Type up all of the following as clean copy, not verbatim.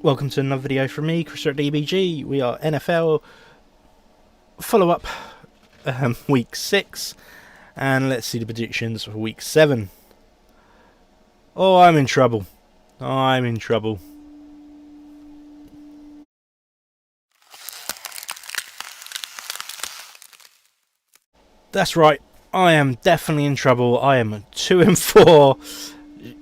Welcome to another video from me, Chris at DBG. We are NFL follow-up week 6, and let's see the predictions for week 7. Oh, I'm in trouble. I'm in trouble. That's right, I am definitely in trouble. I am 2-4.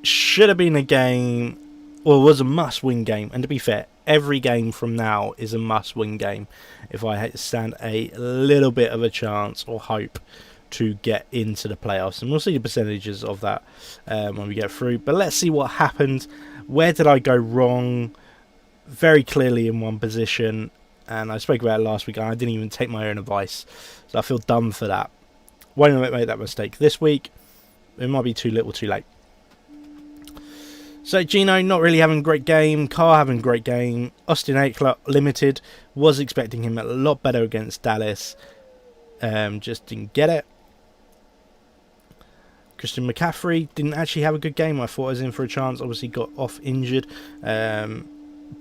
Should have been a game, well, it was a must-win game, and to be fair, every game from now is a must-win game if I stand a little bit of a chance or hope to get into the playoffs. And we'll see the percentages of that when we get through. But let's see what happened. Where did I go wrong? Very clearly in one position, and I spoke about it last week, and I didn't even take my own advice, so I feel dumb for that. Why didn't I make that mistake this week? It might be too little too late. So Gino not really having a great game, Carr having a great game, Austin Ekeler limited, was expecting him a lot better against Dallas, just didn't get it. Christian McCaffrey didn't actually have a good game. I thought I was in for a chance, obviously got off injured.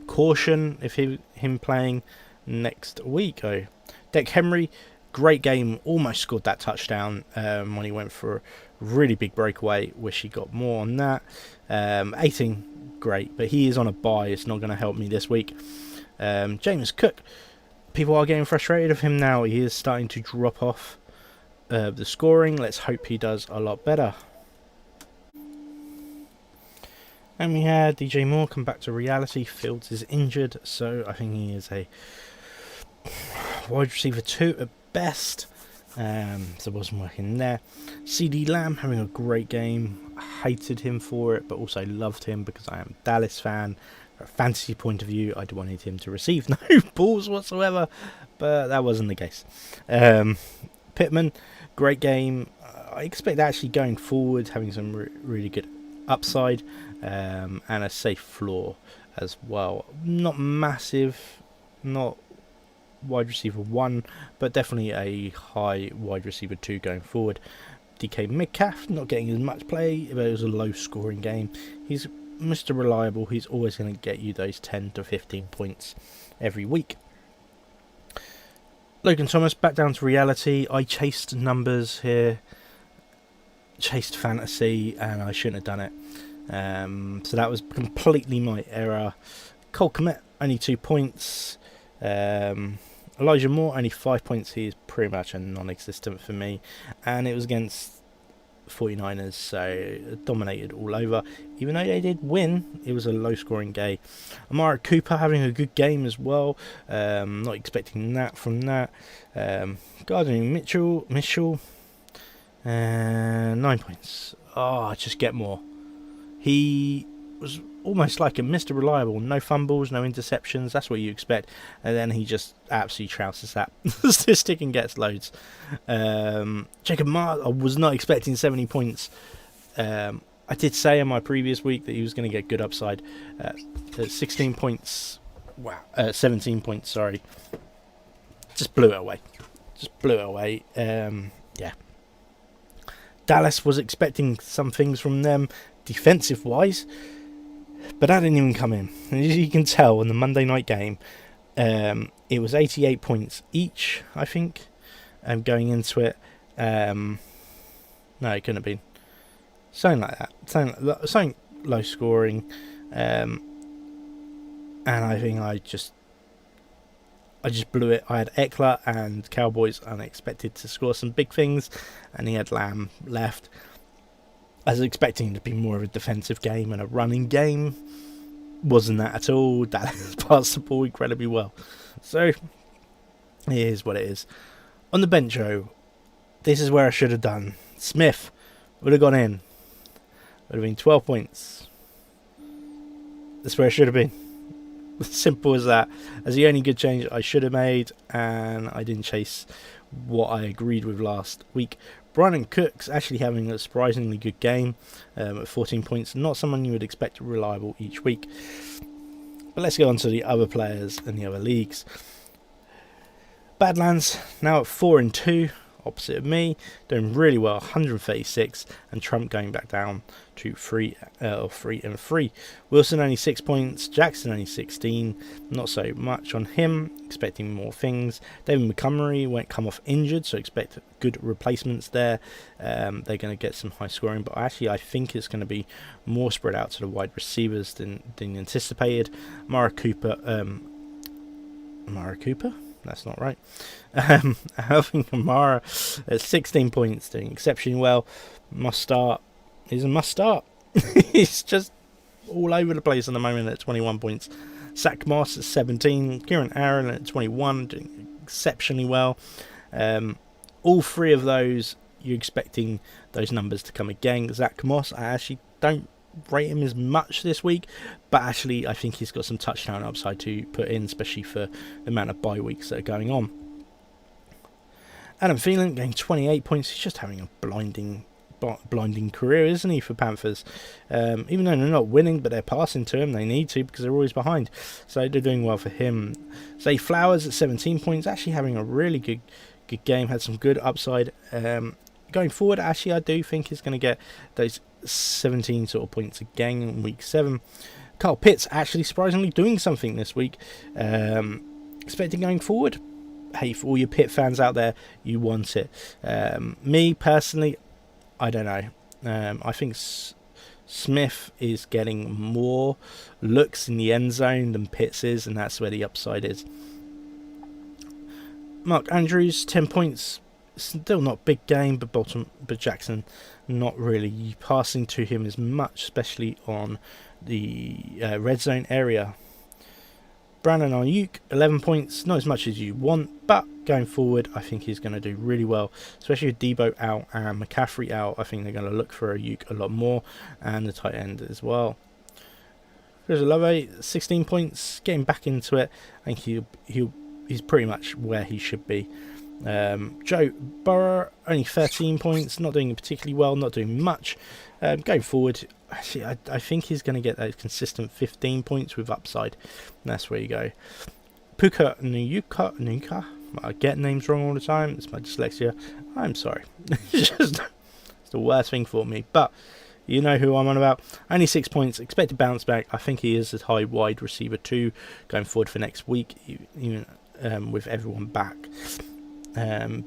Caution if him playing next week. Derrick Henry, great game, almost scored that touchdown when he went for a really big breakaway. Wish he got more on that. 18, great, but he is on a bye. It's not going to help me this week. James Cook, people are getting frustrated of him now. He is starting to drop off the scoring. Let's hope he does a lot better. And we had DJ Moore come back to reality. Fields is injured, so I think he is a wide receiver 2 at best. So it wasn't working there. CD Lamb having a great game. I hated him for it, but also loved him because I am a Dallas fan. From a fantasy point of view, I wanted him to receive no balls whatsoever, but that wasn't the case. Pittman, great game. I expect actually going forward having some really good upside and a safe floor as well. Not massive, not wide receiver 1, but definitely a high wide receiver 2 going forward. DK Metcalf not getting as much play, but it was a low scoring game. He's Mr. Reliable. He's always going to get you those 10 to 15 points every week. Logan Thomas back down to reality. I chased numbers here, chased fantasy, and I shouldn't have done it. So that was completely my error. Cole Kmet only 2 points. Elijah Moore only 5 points. He is pretty much a non-existent for me, and it was against 49ers, so dominated all over. Even though they did win, it was a low scoring game. Amari Cooper having a good game as well. Not expecting that from that. Gardner Mitchell 9 points. Oh, just get more. He was almost like a Mr. Reliable. No fumbles, no interceptions. That's what you expect. And then he just absolutely trouses that statistic and gets loads. Jacob Myers, I was not expecting 70 points. I did say in my previous week that he was going to get good upside. 16 points. Wow. 17 points, sorry. Just blew it away. Yeah. Dallas was expecting some things from them defensive-wise, but that didn't even come in. And as you can tell in the Monday night game, it was 88 points each, I think, going into it. No, it couldn't have been. Something like that. Something low scoring. And I think I just blew it. I had Ekeler and Cowboys unexpected to score some big things, and he had Lamb left. I was expecting it to be more of a defensive game and a running game. Wasn't that at all. Dallas passed the ball incredibly well. So, it is what it is. On the bench, this is where I should have done. Smith would have gone in. Would have been 12 points. That's where I should have been. Simple as that. As the only good change I should have made, and I didn't chase what I agreed with last week. Brandon Cooks actually having a surprisingly good game at 14 points. Not someone you would expect reliable each week. But let's go on to the other players and the other leagues. Badlands now at 4-2. opposite of me, doing really well, 136, and Trump going back down to 3 and 3. Wilson only 6 points, Jackson only 16, not so much on him, expecting more things. David Montgomery won't come off injured, so expect good replacements there. They're going to get some high scoring, but actually I think it's going to be more spread out to the wide receivers than anticipated. Mara Cooper? That's not right. Alvin Kamara at 16 points, doing exceptionally well. Must start. He's a must start. He's just all over the place at the moment at 21 points. Zach Moss at 17. Kieran Aaron at 21, doing exceptionally well. All three of those, you're expecting those numbers to come again. Zach Moss, I actually don't rate him as much this week, but actually I think he's got some touchdown upside to put in, especially for the amount of bye weeks that are going on. Adam Thielen getting 28 points. He's just having a blinding career, isn't he, for Panthers? Even though they're not winning, but they're passing to him. They need to, because they're always behind, so they're doing well for him. Zay Flowers at 17 points, actually having a really good game, had some good upside. Going forward, actually I do think he's going to get those 17 sort of points again in week 7. Kyle Pitts actually surprisingly doing something this week. Expecting going forward, hey, for all your Pitt fans out there, you want it. Me personally, I don't know. I think Smith is getting more looks in the end zone than Pitts is, and that's where the upside is. Mark Andrews, 10 points. Still not big game, but Jackson not really passing to him as much, especially on the red zone area. Brandon Ayuk, 11 points, not as much as you want, but going forward, I think he's going to do really well, especially with Debo out and McCaffrey out. I think they're going to look for Ayuk a lot more, and the tight end as well. Chris Olave, 16 points, getting back into it. I think he's pretty much where he should be. Joe Burrow, only 13 points, not doing particularly well, not doing much. Going forward, actually, I think he's going to get those consistent 15 points with upside. And that's where you go. Puka Nuka. I get names wrong all the time. It's my dyslexia. I'm sorry. It's the worst thing for me. But you know who I'm on about. Only 6 points. Expect to bounce back. I think he is a high wide receiver too, going forward for next week, even with everyone back.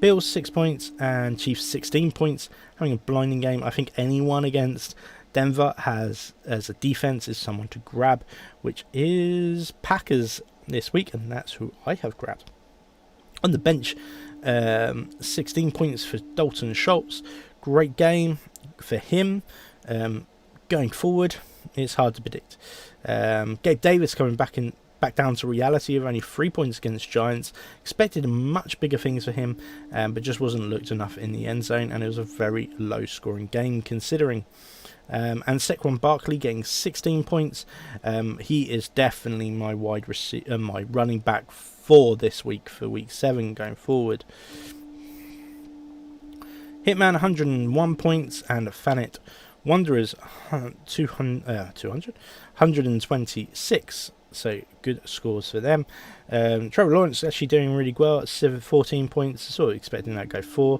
Bills 6 points and Chiefs 16 points, having a blinding game. I think anyone against Denver has as a defense is someone to grab, which is Packers this week, and that's who I have grabbed. On the bench, 16 points for Dalton Schultz. Great game for him. Going forward, it's hard to predict. Gabe Davis coming back down to reality of only 3 points against Giants. Expected much bigger things for him, but just wasn't looked enough in the end zone, and it was a very low scoring game considering. And Saquon Barkley getting 16 points. He is definitely my my running back for this week, for week 7 going forward. Hitman 101 points and Fanet Wanderers 126. So good scores for them. Trevor Lawrence actually doing really well at 14 points. Sort of expecting that to go 4.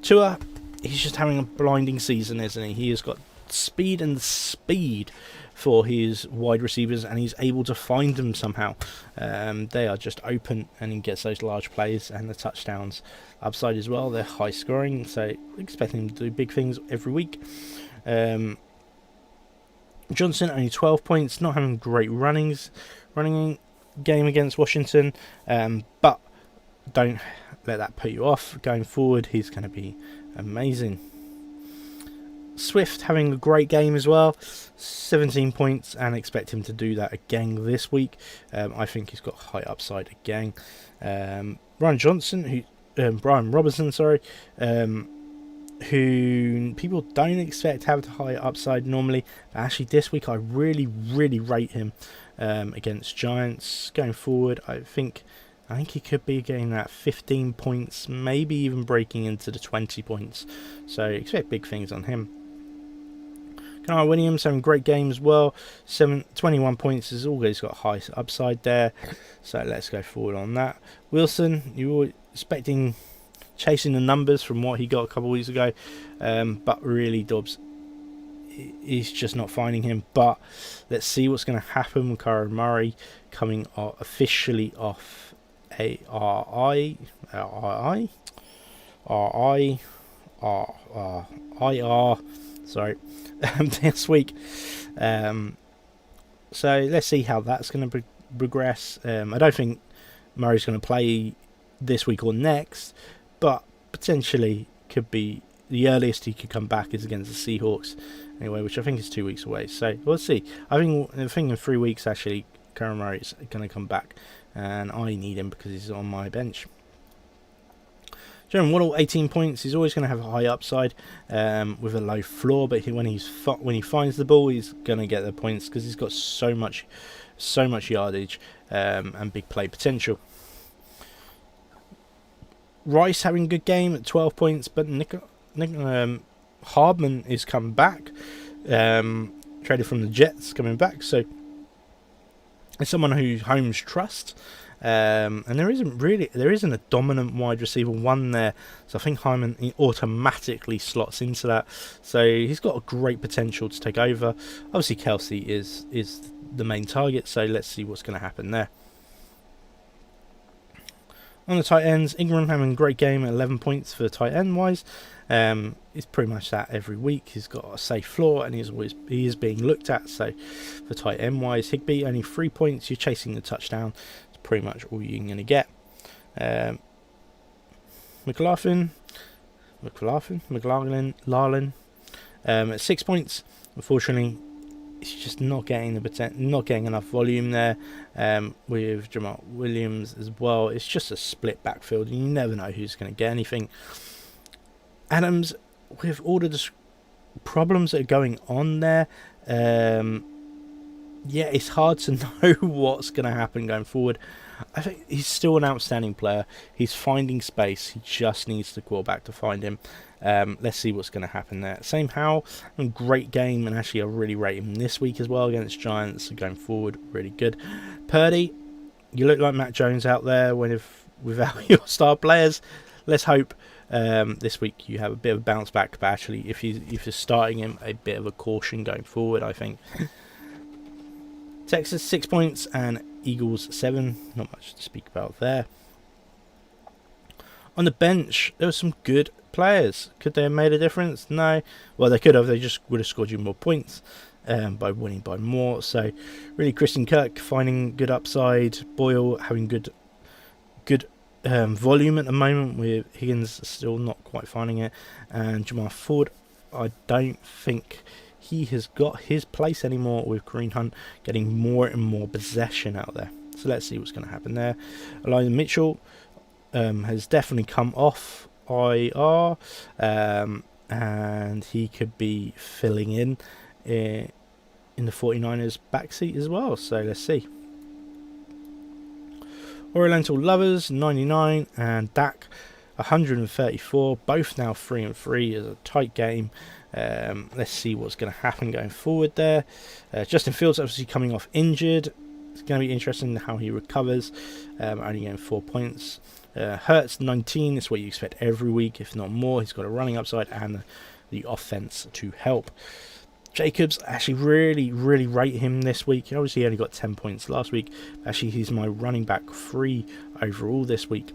Tua, he's just having a blinding season, isn't he? He has got speed for his wide receivers, and he's able to find them somehow. They are just open, and he gets those large plays and the touchdowns upside as well. They're high scoring, so expecting him to do big things every week. Johnson only 12 points, not having great running game against Washington, but don't let that put you off. Going forward, he's going to be amazing. Swift having a great game as well, 17 points, and expect him to do that again this week. I think he's got high upside again. Brian Robinson, who people don't expect to have the high upside normally. But actually, this week I really rate him against Giants. Going forward, I think he could be getting that 15 points, maybe even breaking into the 20 points. So expect big things on him. Kennard Williams having a great game as well. 21 points has always got high upside there. So let's go forward on that. Wilson, you were expecting chasing the numbers from what he got a couple of weeks ago, but really Dobbs is just not finding him. But let's see what's going to happen with Kyler Murray coming officially off IR. Sorry, this week. So let's see how that's going to progress. I don't think Murray's going to play this week or next, but potentially could be the earliest he could come back is against the Seahawks anyway, which I think is 2 weeks away. So we'll see. I think in 3 weeks actually Kyler Murray's going to come back, and I need him because he's on my bench. Jalen Waddle, 18 points. He's always going to have a high upside with a low floor, but when he finds the ball, he's going to get the points because he's got so much yardage and big play potential. Rice having a good game at 12 points, but Hardman is coming back. Traded from the Jets, coming back. So it's someone who Holmes trusts. And there isn't a dominant wide receiver one there, so I think Hyman automatically slots into that. So he's got a great potential to take over. Obviously Kelsey is the main target, so let's see what's going to happen there. On the tight ends, Ingram having a great game at 11 points for tight end wise. It's pretty much that every week. He's got a safe floor and he is being looked at. So for tight end wise, Higbee only 3 points. You're chasing the touchdown. Pretty much all you're going to get. McLaughlin at 6 points. Unfortunately, he's just not getting enough volume there. With Jamal Williams as well, it's just a split backfield, and you never know who's going to get anything. Adams, with all the problems that are going on there, it's hard to know what's going to happen going forward. I think he's still an outstanding player. He's finding space. He just needs the quarterback to find him. Let's see what's going to happen there. Sam Howell, a great game, and actually I really rate him this week as well against Giants. Going forward, really good. Purdy, you look like Matt Jones out there without your star players. Let's hope this week you have a bit of a bounce back. But actually, if you're starting him, a bit of a caution going forward, I think. Texas 6 points and Eagles 7. Not much to speak about there. On the bench, there were some good players. Could they have made a difference? No. Well, they could have. They just would have scored you more points by winning by more. So, really, Christian Kirk finding good upside. Boyle having good volume at the moment. With Higgins still not quite finding it, and Jamal Ford, I don't think he has got his place anymore, with Kareem Hunt getting more and more possession out there. So let's see what's going to happen there. Elijah Mitchell has definitely come off IR, and he could be filling in the 49ers backseat as well. So let's see. Oriental Lovers 99 and Dak 134, both now 3-3 as a tight game. Let's see what's going to happen going forward there. Justin Fields obviously coming off injured. It's going to be interesting how he recovers. Only getting 4 points. Hurts 19. It's what you expect every week, if not more. He's got a running upside and the offense to help. Jacobs, actually really rate him this week. He obviously only got 10 points last week. Actually, he's my running back 3 overall this week.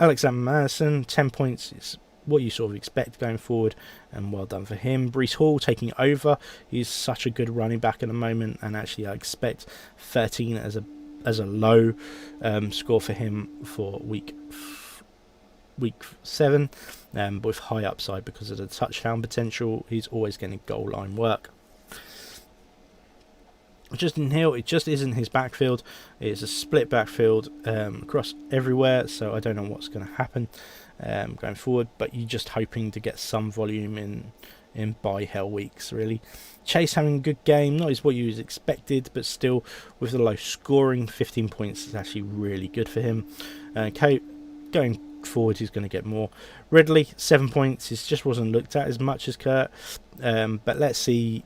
Alexander Madison, 10 points. It's what you sort of expect going forward, and well done for him. Breece Hall taking over. He's such a good running back at the moment, and actually I expect 13 as a low score for him for week 7, but with high upside because of the touchdown potential. He's always getting goal line work. Justin Hill, it just isn't his backfield. It's a split backfield across everywhere, so I don't know what's going to happen going forward, but you're just hoping to get some volume in buy hell weeks, really. Chase having a good game, not as what you expected, but still with the low scoring, 15 points is actually really good for him. Going forward, he's going to get more. Ridley, 7 points. He just wasn't looked at as much as Kurt, but let's see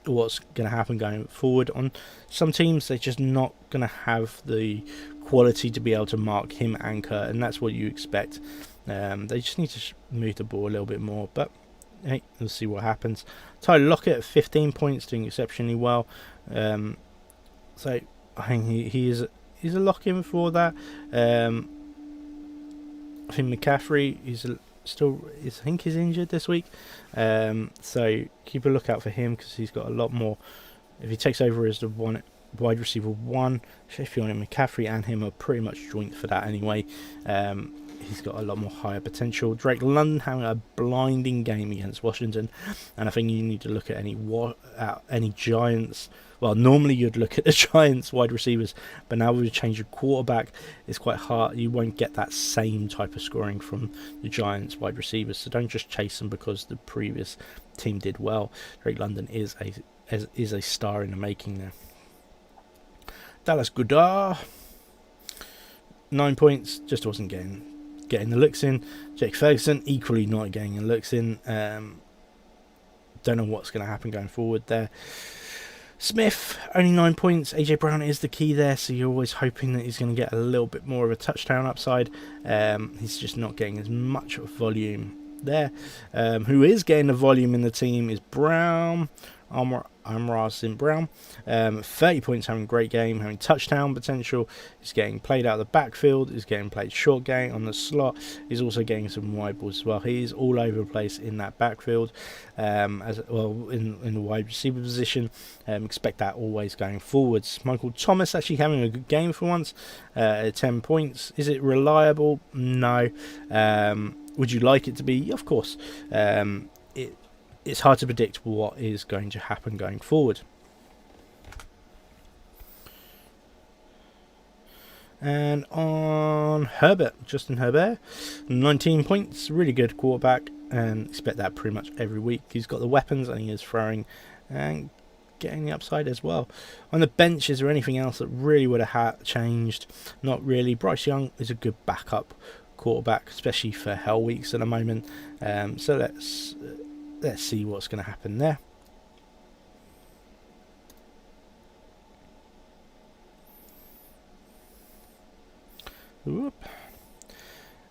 what's going to happen going forward. On some teams, they're just not going to have the quality to be able to mark him and Kurt, and that's what you expect. They just need to move the ball a little bit more, but hey, we'll see what happens. Tyler Lockett at 15 points, doing exceptionally well. So I think he's a lock-in for that. I think McCaffrey I think he's injured this week. So keep a lookout for him because he's got a lot more. If he takes over as the wide receiver 1, Sheffield and McCaffrey and him are pretty much joint for that anyway. He's got a lot more higher potential. Drake London having a blinding game against Washington, and I think you need to look at any Giants. Well, normally you'd look at the Giants wide receivers, but now with a change of quarterback, it's quite hard. You won't get that same type of scoring from the Giants wide receivers, so don't just chase them because the previous team did well. Drake London is a star in the making there. Dallas Goedert, 9 points, just wasn't getting the looks in. Jake Ferguson equally not getting the looks in. Don't know what's going to happen going forward there. Smith, only 9 points. AJ Brown is the key there, so you're always hoping that he's going to get a little bit more of a touchdown upside. He's just not getting as much volume there. Who is getting the volume in the team is Brown. Amon-Ra St. Brown, 30 points, having a great game, having touchdown potential. He's getting played out of the backfield, he's getting played short game on the slot, he's also getting some wide balls as well. He's all over the place in that backfield, as well in the wide receiver position. Expect that always going forwards. Michael Thomas actually having a good game for once, 10 points. Is it reliable? No. Would you like it to be? Of course. It's hard to predict what is going to happen going forward. And on Herbert, Justin Herbert, 19 points, really good quarterback, and expect that pretty much every week. He's got the weapons and he is throwing and getting the upside as well. On the bench, is there anything else that really would have changed? Not really. Bryce Young is a good backup quarterback, especially for hell weeks at the moment. So let's see what's going to happen there. Whoop.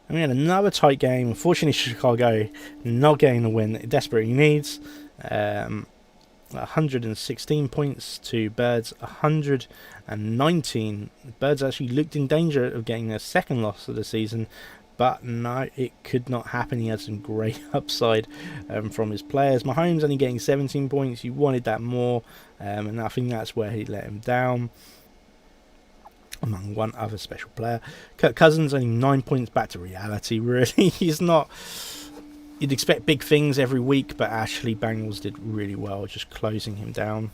And we had another tight game. Unfortunately, Chicago not getting the win that it desperately needs. 116 points to Birds 119. Birds actually looked in danger of getting their second loss of the season, but no, it could not happen. He had some great upside from his players. Mahomes only getting 17 points. You wanted that more, and I think that's where he let him down, among one other special player. Kirk Cousins only 9 points, back to reality, really. He's not... You'd expect big things every week, but actually Bengals did really well, just closing him down.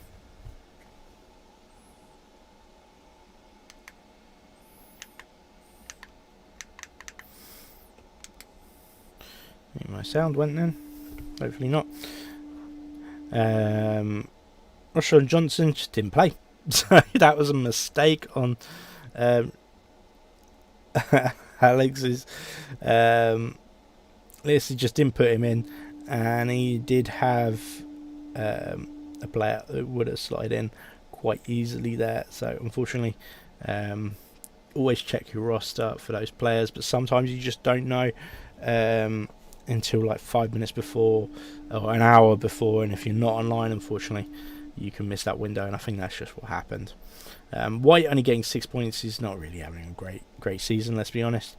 Maybe my sound went then. Hopefully not. Roschon Johnson just didn't play. So that was a mistake on Alex's. He just didn't put him in, and he did have a player that would have slid in quite easily there. So unfortunately, always check your roster for those players, but sometimes you just don't know until like 5 minutes before or an hour before, and if you're not online, unfortunately, you can miss that window, and I think that's just what happened. White only getting 6 points. He's not really having a great season, let's be honest.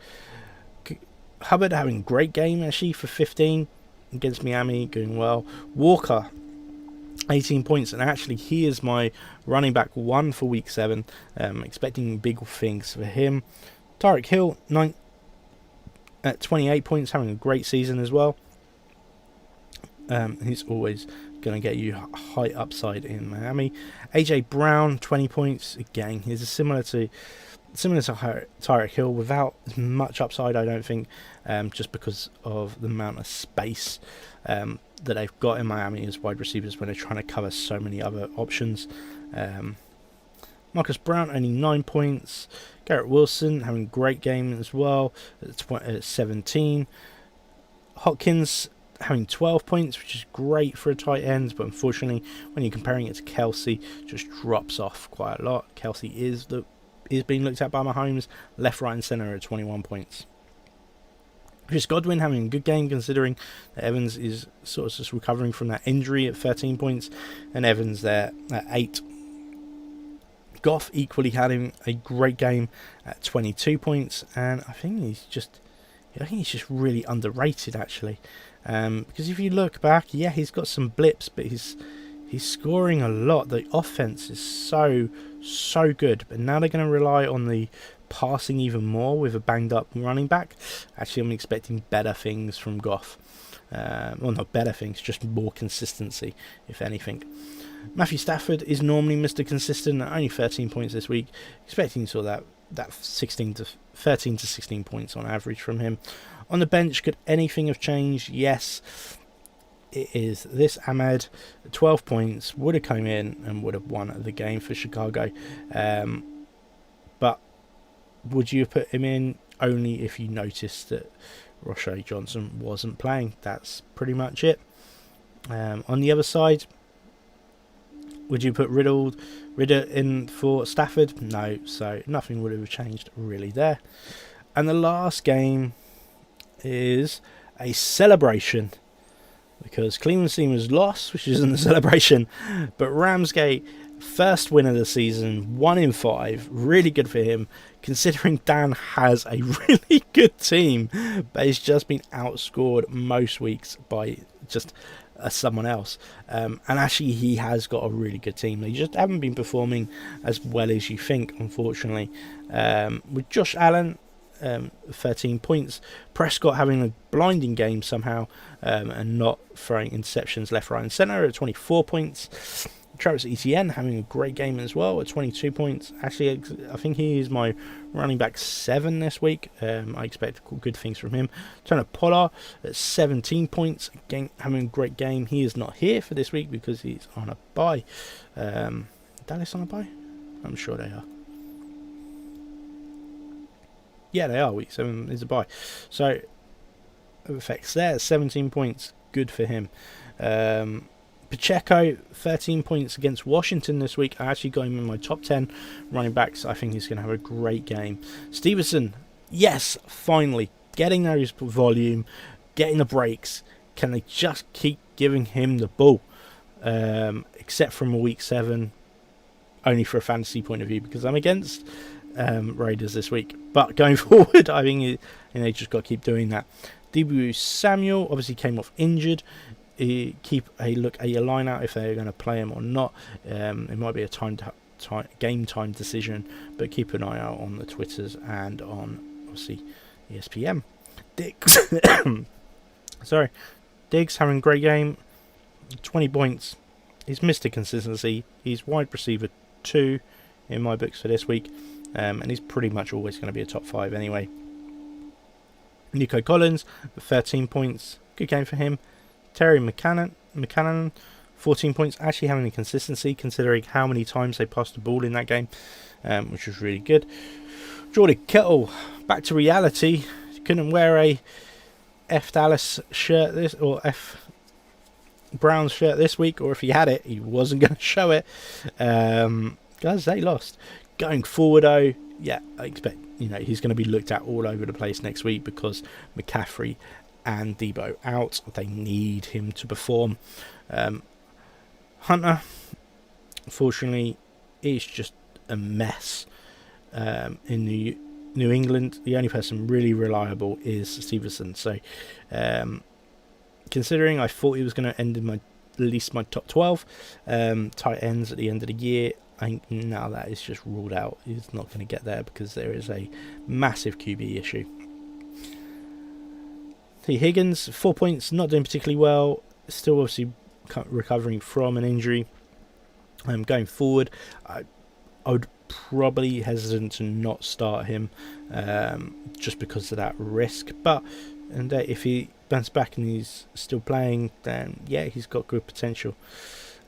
Hubbard having a great game actually for 15 against Miami, doing well. Walker 18 points, and actually he is my running back 1 for week 7. Expecting big things for him. Tyreek Hill at 28 points, having a great season as well. He's always going to get you high upside in Miami. AJ Brown 20 points again. He's similar to Tyreek Hill, without as much upside, I don't think, just because of the amount of space that they've got in Miami as wide receivers when they're trying to cover so many other options. Marcus Brown only 9 points. Garrett Wilson having a great game as well at 17. Hopkins having 12 points, which is great for a tight end, but unfortunately when you're comparing it to Kelsey, just drops off quite a lot. Kelsey is being looked at by Mahomes left, right and centre at 21 points. Chris Godwin having a good game considering that Evans is sort of just recovering from that injury at 13 points, and Evans there at 8. Goff equally having a great game at 22 points, and I think he's just really underrated actually, because if you look back, yeah, he's got some blips, but he's scoring a lot. The offense is so good, but now they're going to rely on the passing even more with a banged up running back. Actually, I'm expecting better things from Goff. Well, not better things, just more consistency, if anything. Matthew Stafford is normally Mr. Consistent at only 13 points this week, expecting sort of that 13 to 16 points on average from him. On the bench, could anything have changed? Yes. It is this Ahmed, 12 points, would have come in and would have won the game for Chicago. But would you have put him in only if you noticed that Roschon Johnson wasn't playing? That's pretty much it. On the other side, would you put Ridder in for Stafford? No, so nothing would have changed really there. And the last game is a celebration, because Cleveland Steamers lost, which isn't a celebration, but Ramsgate, first win of the season, 1 in 5, really good for him, considering Dan has a really good team, but he's just been outscored most weeks by just someone else, and actually he has got a really good team. They just haven't been performing as well as you think, unfortunately. With Josh Allen, 13 points, Prescott having a blinding game somehow, and not throwing interceptions left, right and centre at 24 points. Travis Etienne having a great game as well at 22 points. Actually, I think he is my running back 7 this week. I expect good things from him. Turner Pollard at 17 points, again having a great game. He is not here for this week because he's on a bye. Dallas on a bye? I'm sure they are. Yeah, they are. Week 7 is a bye. So, effects there, 17 points. Good for him. Pacheco, 13 points against Washington this week. I actually got him in my top 10 running backs. I think he's going to have a great game. Stevenson, yes, finally, getting those volume, getting the breaks. Can they just keep giving him the ball? Except from week 7, only for a fantasy point of view, because I'm against Raiders this week. But going forward, I think they just got to keep doing that. Deebo Samuel obviously came off injured. Keep a look at your line out if they're going to play him or not. It might be a game time decision, but keep an eye out on the Twitters and on obviously ESPN. Diggs, sorry, Diggs having a great game, 20 points. He's Mr. Consistency. He's wide receiver 2 in my books for this week, and he's pretty much always going to be a top 5 anyway. Nico Collins, 13 points, good game for him. Terry McCannon, 14 points, actually having a consistency considering how many times they passed the ball in that game, which was really good. Jordan Kittle, back to reality. Couldn't wear a F Dallas shirt or F Browns shirt this week, or if he had it, he wasn't going to show it. Guys, they lost. Going forward, though, yeah, I expect he's going to be looked at all over the place next week because McCaffrey and Debo out. They need him to perform. Hunter, unfortunately, is just a mess in New England. The only person really reliable is Stevenson. So, considering I thought he was going to end in at least my top 12 tight ends at the end of the year, I think now that is just ruled out. He's not going to get there because there is a massive QB issue. T. Higgins, 4 points, not doing particularly well. Still obviously recovering from an injury. Going forward, I would probably hesitant to not start him just because of that risk. But if he bounces back and he's still playing, then yeah, he's got good potential.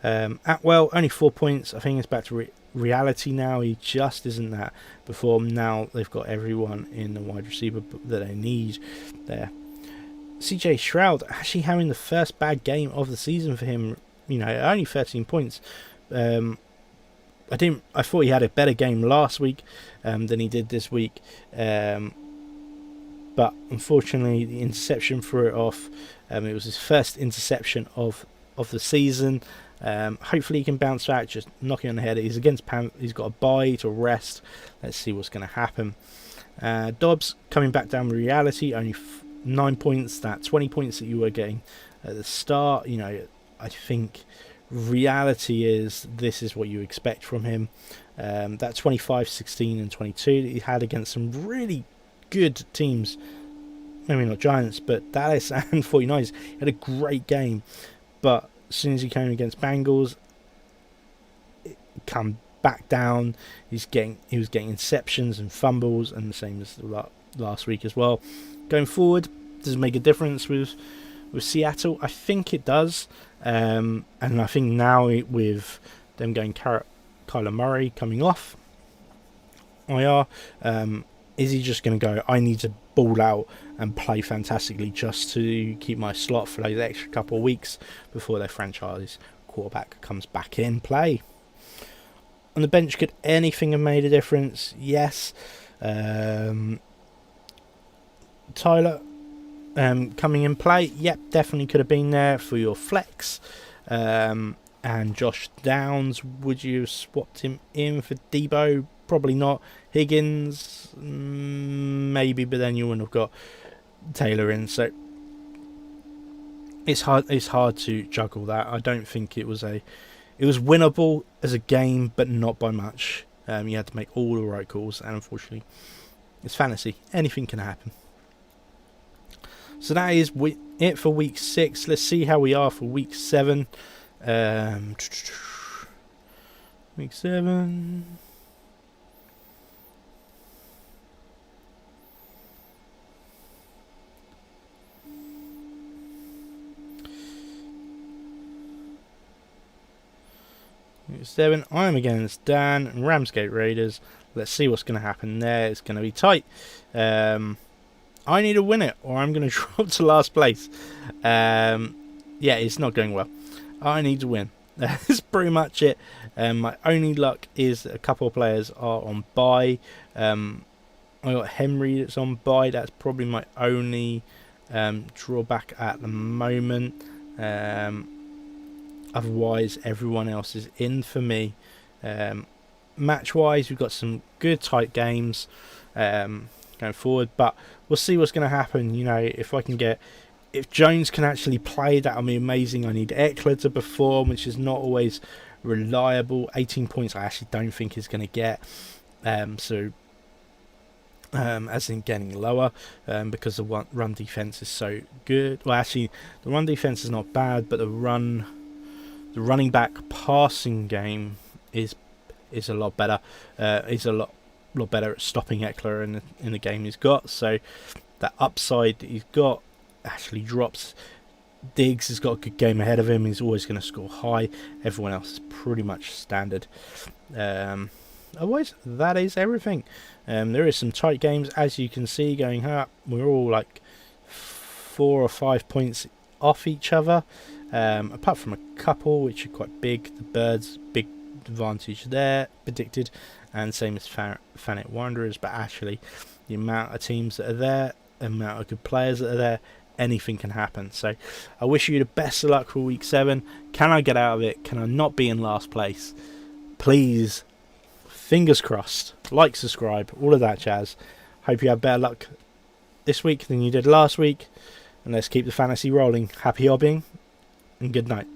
Atwell, only 4 points. I think it's back to reality now. He just isn't that before. Now they've got everyone in the wide receiver that they need there. CJ Stroud actually having the first bad game of the season for him. Only 13 points. I thought he had a better game last week than he did this week. but unfortunately the interception threw it off. It was his first interception of the season. Hopefully he can bounce back, just knocking on the head. He's against he's got a bye to rest. Let's see what's going to happen. Dobbs coming back down with reality, only 9 points. That 20 points that you were getting at the start, you know, I think reality is this is what you expect from him. That 25, 16 and 22 that he had against some really good teams, maybe not Giants, but Dallas and 49ers. He had a great game, but as soon as he came against Bengals, it come back down. He was getting interceptions and fumbles, and the same as last week as well. Going forward, does it make a difference with Seattle? I think it does, and I think now with them going Kyler Murray coming off IR, is he just going to go, I need to ball out and play fantastically just to keep my slot for those extra couple of weeks before their franchise quarterback comes back in play? On the bench, could anything have made a difference? Yes. Tyler coming in play, yep, definitely could have been there for your flex. And Josh Downs, would you have swapped him in for Debo? Probably not. Higgins, maybe, but then you wouldn't have got Taylor in. So it's hard to juggle that. I don't think it was winnable as a game, but not by much. You had to make all the right calls, and unfortunately, it's fantasy. Anything can happen. So that is it for week 6. Let's see how we are for week 7. Week 7. Week 7. I'm against Dan and Ramsgate Raiders. Let's see what's going to happen there. It's going to be tight. I need to win it, or I'm going to drop to last place. Yeah, it's not going well. I need to win. That's pretty much it. My only luck is that a couple of players are on bye. I got Henry that's on bye. That's probably my only drawback at the moment. Otherwise, everyone else is in for me. Match-wise, we've got some good tight games going forward, but we'll see what's going to happen. You know, if Jones can actually play, that'll be amazing. I need Eckler to perform, which is not always reliable. 18 points I actually don't think he's going to get. As in getting lower, because the run defense is so good. Well, actually, the run defense is not bad, but the running back passing game is a lot better. Is a lot better at stopping Eckler in the game he's got. So that upside that he's got actually drops. Diggs has got a good game ahead of him. He's always going to score high. Everyone else is pretty much standard. Otherwise, that is everything. There is some tight games, as you can see, going up. We're all like 4 or 5 points off each other, apart from a couple which are quite big. The Birds, big advantage there, predicted, and same as Fanet Wanderers. But actually, the amount of teams that are there, the amount of good players that are there, anything can happen. So I wish you the best of luck for week 7. Can I get out of it? Can I not be in last place? Please, fingers crossed. Like, subscribe, all of that jazz. Hope you have better luck this week than you did last week, and let's keep the fantasy rolling. Happy hobbying and good night.